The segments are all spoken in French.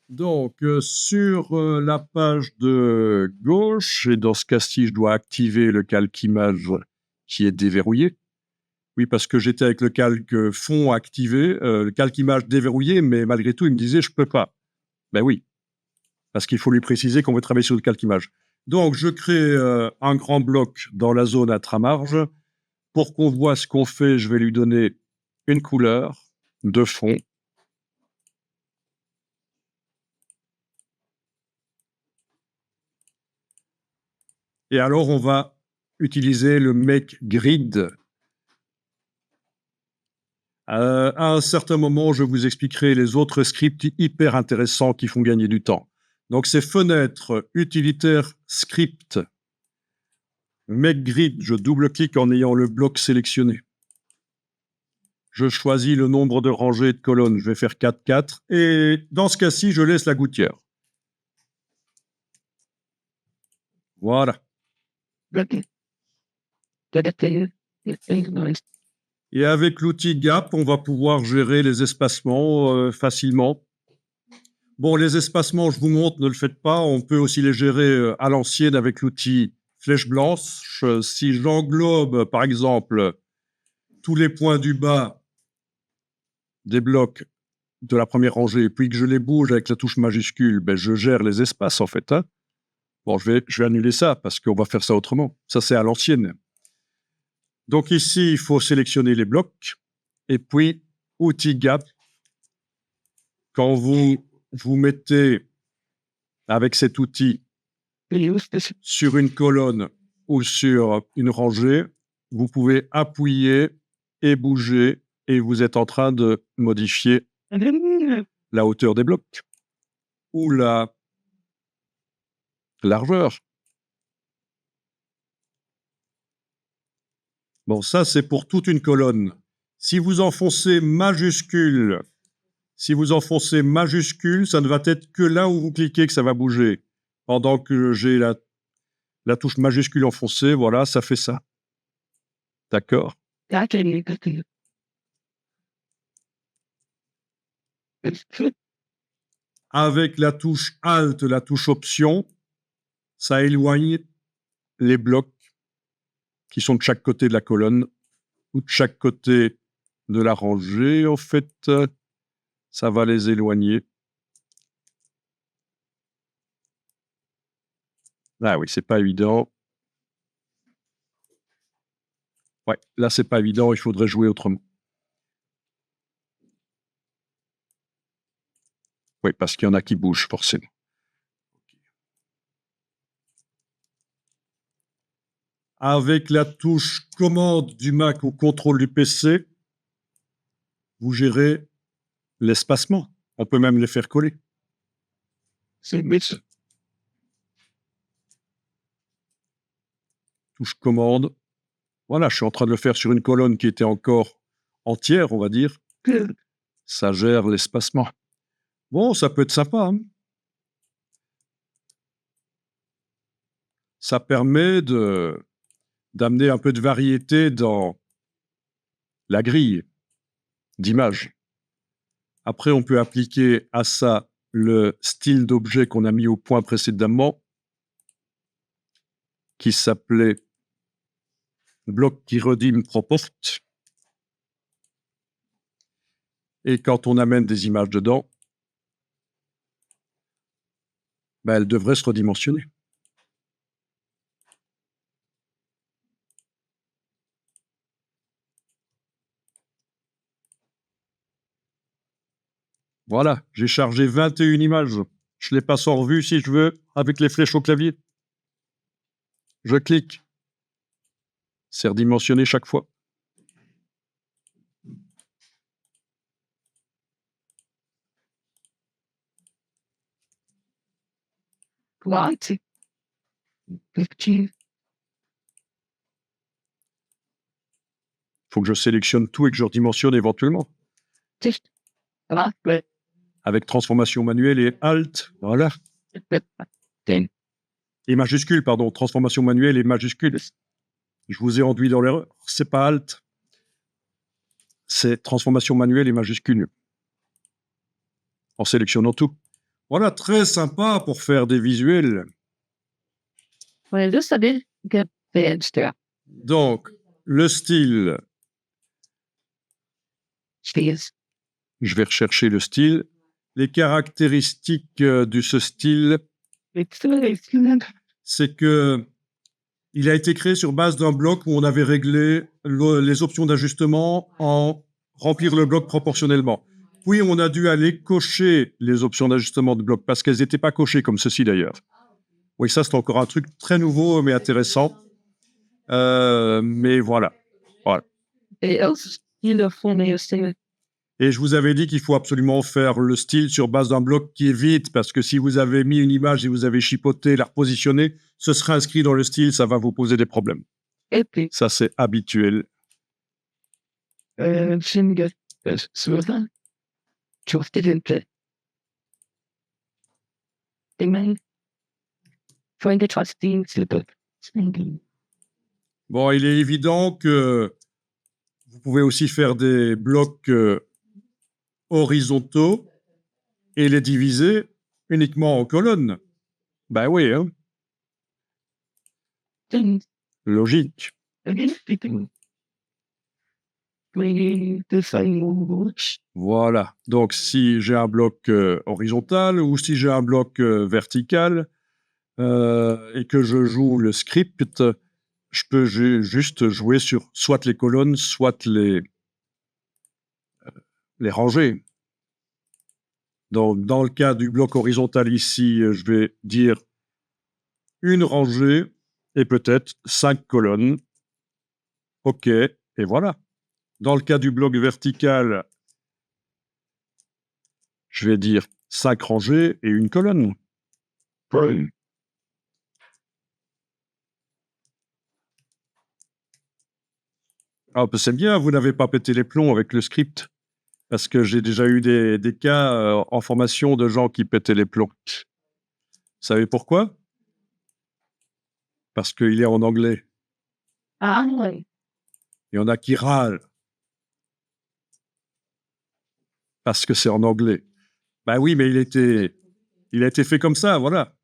Donc, sur la page de gauche, et dans ce cas-ci, je dois activer le calque image qui est déverrouillé. Oui, parce que j'étais avec le calque fond activé, le calque image déverrouillé, mais malgré tout, il me disait je peux pas. Ben oui, parce qu'il faut lui préciser qu'on veut travailler sur le calque image. Donc, je crée un grand bloc dans la zone intramarge. Pour qu'on voit ce qu'on fait, je vais lui donner une couleur de fond. Et alors, on va utiliser le Make Grid. À un certain moment, je vous expliquerai les autres scripts hyper intéressants qui font gagner du temps. Donc, ces fenêtres utilitaires script Make Grid, je double-clique en ayant le bloc sélectionné. Je choisis le nombre de rangées de colonnes, je vais faire 4, 4. Et dans ce cas-ci, je laisse la gouttière. Voilà. Et avec l'outil Gap, on va pouvoir gérer les espacements facilement. Bon, les espacements, je vous montre, ne le faites pas. On peut aussi les gérer à l'ancienne avec l'outil flèche blanche. Si j'englobe, par exemple, tous les points du bas des blocs de la première rangée, puis que je les bouge avec la touche majuscule, ben, je gère les espaces, en fait. Hein. Bon, je vais annuler ça, parce qu'on va faire ça autrement. Ça, c'est à l'ancienne. Donc ici, il faut sélectionner les blocs, et puis, outil Gap. Quand vous mettez avec cet outil sur une colonne ou sur une rangée, vous pouvez appuyer et bouger et vous êtes en train de modifier la hauteur des blocs ou la largeur. Bon, ça, c'est pour toute une colonne. Si vous enfoncez majuscule, ça ne va être que là où vous cliquez que ça va bouger. Pendant que j'ai la touche majuscule enfoncée, voilà, ça fait ça. D'accord? Avec la touche Alt, la touche Option, ça éloigne les blocs qui sont de chaque côté de la colonne ou de chaque côté de la rangée. En fait, ça va les éloigner. Ah oui, c'est pas évident. Ouais, là, c'est pas évident, il faudrait jouer autrement. Oui, parce qu'il y en a qui bougent, forcément. Avec la touche commande du Mac ou contrôle du PC, vous gérez l'espacement. On peut même les faire coller. Touche commande. Voilà, je suis en train de le faire sur une colonne qui était encore entière, on va dire. Ça gère l'espacement. Bon, ça peut être sympa. Hein. Ça permet d'amener un peu de variété dans la grille d'images. Après, on peut appliquer à ça le style d'objet qu'on a mis au point précédemment, qui s'appelait bloc qui redeem proport. Et quand on amène des images dedans, ben, elles devraient se redimensionner. Voilà, j'ai chargé 21 images. Je les passe en revue si je veux, avec les flèches au clavier. Je clique. C'est redimensionné chaque fois. Faut que je sélectionne tout et que je redimensionne éventuellement. Avec transformation manuelle et Alt, voilà. Et majuscule, pardon, transformation manuelle et majuscule. Je vous ai enduit dans l'erreur. C'est pas Alt. C'est transformation manuelle et majuscule. En sélectionnant tout. Voilà, très sympa pour faire des visuels. Ouais, juste saber que c'est extra. Donc, le style, Cheese. je vais rechercher le style. Les caractéristiques de ce style, c'est que il a été créé sur base d'un bloc où on avait réglé les options d'ajustement en remplir le bloc proportionnellement. Puis on a dû aller cocher les options d'ajustement de bloc parce qu'elles n'étaient pas cochées comme ceci d'ailleurs. Oui, ça c'est encore un truc très nouveau mais intéressant. Mais voilà. Voilà. Et aussi, il le faut, mais aussi, Et je vous avais dit qu'il faut absolument faire le style sur base d'un bloc qui est vide, parce que si vous avez mis une image et vous avez chipoté, la repositionné, ce sera inscrit dans le style, ça va vous poser des problèmes. et puis, Ça, c'est habituel. finger, sur ça, tu vas te dire, des mains, faut une trusting, c'est le Bon, il est évident que vous pouvez aussi faire des blocs horizontaux et les diviser uniquement en colonnes. Ben oui, hein, thing. logique. Voilà. Donc, si j'ai un bloc horizontal ou si j'ai un bloc vertical et que je joue le script, je peux juste jouer sur soit les colonnes, soit les rangées. Donc, dans le cas du bloc horizontal ici, je vais dire une rangée et peut-être 5 colonnes. OK, et voilà. Dans le cas du bloc vertical, je vais dire 5 rangées et une colonne. Ah, bah, c'est bien, vous n'avez pas pété les plombs avec le script, parce que j'ai déjà eu des cas en formation de gens qui pétaient les plombs. Vous savez pourquoi? Parce qu'il est en anglais. Ah, ouais. Il y en a qui râlent parce que c'est en anglais. Ben oui, mais il a été fait comme ça, voilà.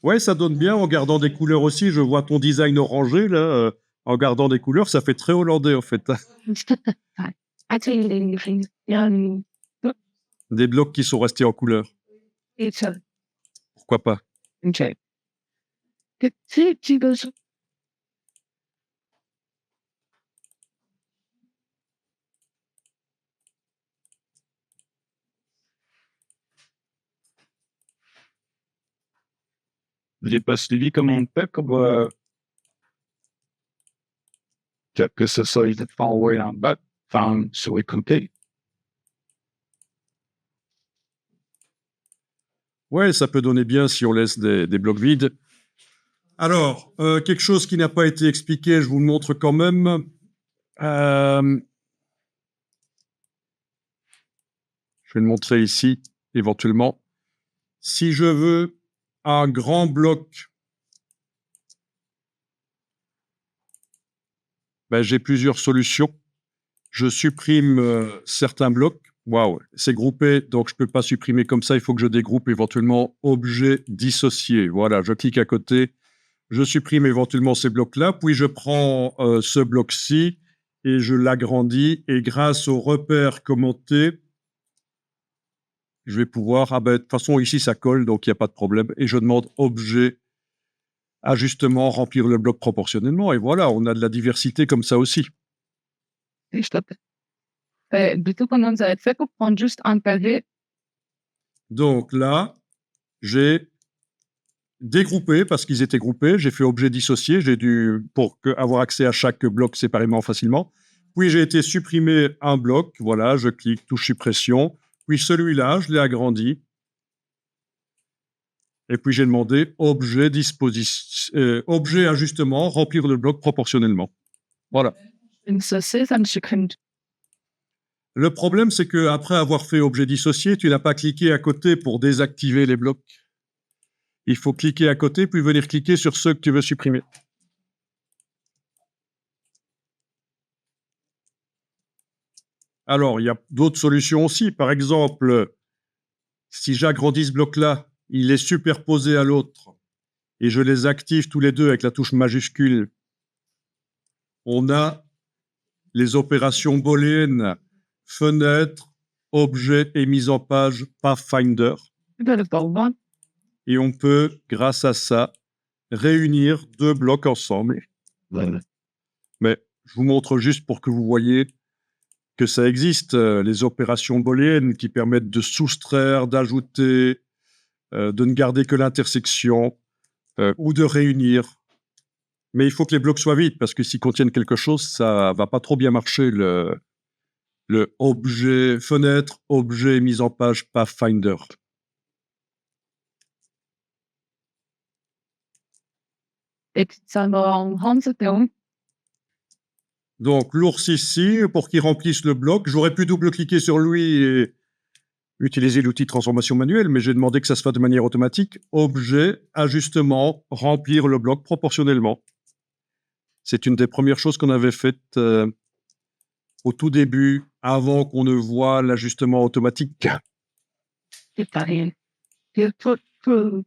Ouais, ça donne bien en gardant des couleurs aussi. Je vois ton design orangé, là, en gardant des couleurs, ça fait très hollandais, en fait. Des blocs qui sont restés en couleur. Pourquoi pas? J'ai pas suivi comment on fait pour que ce soit forward en bas, found sur les côtés. Ouais, ça peut donner bien si on laisse des blocs vides. Alors, quelque chose qui n'a pas été expliqué, je vous le montre quand même. Je vais le montrer ici, éventuellement. Si je veux un grand bloc, ben, j'ai plusieurs solutions. Je supprime certains blocs. Waouh, c'est groupé, donc je ne peux pas supprimer comme ça. Il faut que je dégroupe éventuellement objet dissocié. Voilà, je clique à côté. Je supprime éventuellement ces blocs-là, puis je prends ce bloc-ci et je l'agrandis. Et grâce au repère commenté, je vais pouvoir... Ah ben, de toute façon, ici, ça colle, donc il n'y a pas de problème. Et je demande objet, ajustement, remplir le bloc proportionnellement. Et voilà, on a de la diversité comme ça aussi. Du coup, comment vous avez fait pour prendre juste un pavé? Donc là, j'ai dégroupé parce qu'ils étaient groupés. J'ai fait objet dissocié. J'ai dû, pour avoir accès à chaque bloc séparément facilement. Puis j'ai été supprimer un bloc. Voilà, je clique, touche suppression. Puis celui-là, je l'ai agrandi. Et puis j'ai demandé objet objet ajustement, remplir le bloc proportionnellement. Voilà. Une saucisse, un chicken. Le problème, c'est que après avoir fait objet dissocié, tu n'as pas cliqué à côté pour désactiver les blocs. Il faut cliquer à côté, puis venir cliquer sur ceux que tu veux supprimer. Alors, il y a d'autres solutions aussi. Par exemple, si j'agrandis ce bloc-là, il est superposé à l'autre et je les active tous les deux avec la touche majuscule. On a les opérations booléennes, fenêtre, objet et mise en page Pathfinder. You better go one. Et on peut, grâce à ça, réunir deux blocs ensemble. Mais je vous montre juste pour que vous voyez que ça existe, les opérations booléennes qui permettent de soustraire, d'ajouter, de ne garder que l'intersection ou de réunir. Mais il faut que les blocs soient vides parce que s'ils contiennent quelque chose, ça va pas trop bien marcher, le objet fenêtre, objet mise en page Pathfinder. It's Hans film. Donc, l'ours ici, pour qu'il remplisse le bloc, j'aurais pu double-cliquer sur lui et utiliser l'outil de transformation manuelle, mais j'ai demandé que ça se fasse de manière automatique. Objet, ajustement, remplir le bloc proportionnellement. C'est une des premières choses qu'on avait faites au tout début, avant qu'on ne voie l'ajustement automatique. Get that in. You put through.